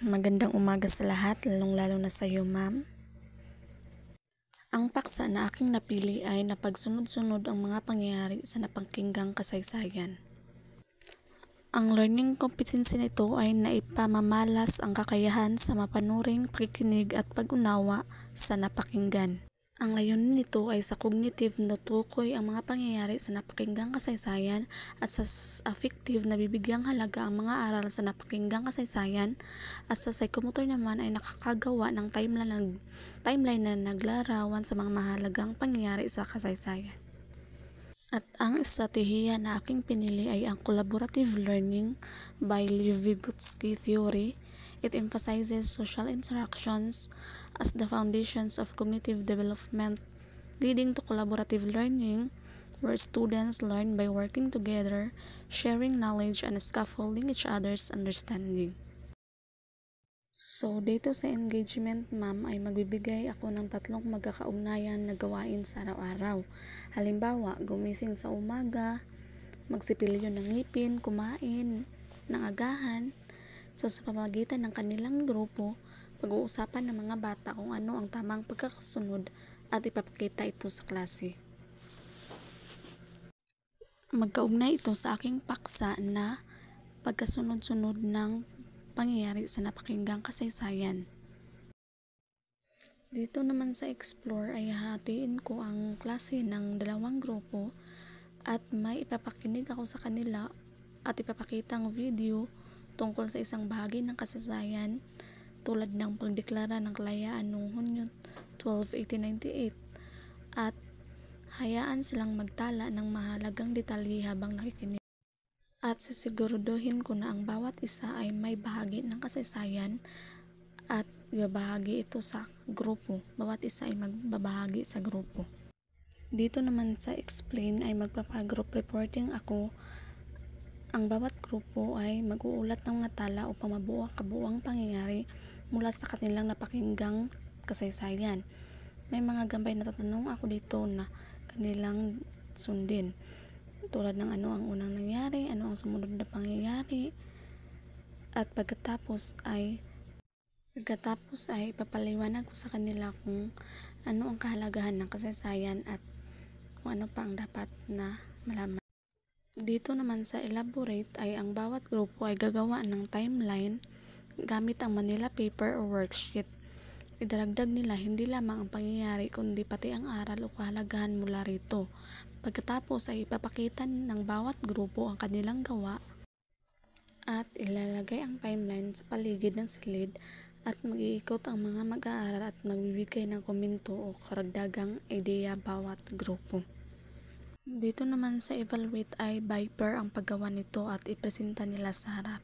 Magandang umaga sa lahat, lalong-lalo na sa iyo, ma'am. Ang paksa na aking napili ay napagsunod-sunod ang mga pangyayari sa napakinggang kasaysayan. Ang learning competency nito ay naipamamalas ang kakayahan sa mapanuring pakikinig at pag-unawa sa napakinggan. Ang layunin nito ay sa cognitive na tukoy ang mga pangyayari sa napakinggang kasaysayan at sa affective na bibigyang halaga ang mga aral sa napakinggang kasaysayan at sa psychomotor naman ay nakakagawa ng timeline na naglarawan sa mga mahalagang pangyayari sa kasaysayan. At ang estratehiya na aking pinili ay ang collaborative learning by Levi-Vygotsky theory. It emphasizes social interactions as the foundations of cognitive development, leading to collaborative learning, where students learn by working together, sharing knowledge, and scaffolding each other's understanding. So, dito sa engagement, ma'am, ay magbibigay ako ng 3 magkakaugnayan na gawain sa araw-araw. Halimbawa, gumising sa umaga, magsipilyo ng ngipin, kumain ng agahan. So, sa pamamagitan ng kanilang grupo, pag-uusapan ng mga bata kung ano ang tamang pagkakasunod at ipapakita ito sa klase. Magkaugnay ito sa aking paksa na pagkasunod-sunod ng pangyayari sa napakinggang kasaysayan. Dito naman sa Explore ay hahatiin ko ang klase ng 2 grupo at may ipapakinig ako sa kanila at ipapakitang video tungkol sa isang bahagi ng kasaysayan tulad ng pagdeklara ng kalayaan noong Hunyo 12, 1898 at hayaan silang magtala ng mahalagang detalye habang nakikinig. At sisiguraduhin ko na ang bawat isa ay may bahagi ng kasaysayan at ibabahagi ito sa grupo. Bawat isa ay magbabahagi sa grupo. Dito naman sa Explain ay magpapagroup reporting ako. Ang bawat grupo ay mag-uulat ng mga tala upang mabuo ang kabuuang pangyayari mula sa kanilang napakinggang kasaysayan. May mga gambay na tatanong ako dito na kanilang sundin. Tulad ng ano ang unang nangyari, ano ang sumunod na pangyayari, at pagkatapos ay ipapaliwanag ko sa kanila kung ano ang kahalagahan ng kasaysayan at kung ano pa ang dapat na malaman. Dito naman sa Elaborate ay ang bawat grupo ay gagawa ng timeline gamit ang Manila paper o worksheet. Idaragdag nila hindi lamang ang pangyayari kundi pati ang aral o kahalagahan mula rito. Pagkatapos ay ipapakita ng bawat grupo ang kanilang gawa at ilalagay ang timeline sa paligid ng silid at mag-iikot ang mga mag-aaral at magbibigay ng komento o karagdagang ideya bawat grupo. Dito naman sa Evaluate ay by pair ang paggawa nito at ipresenta nila sa harap.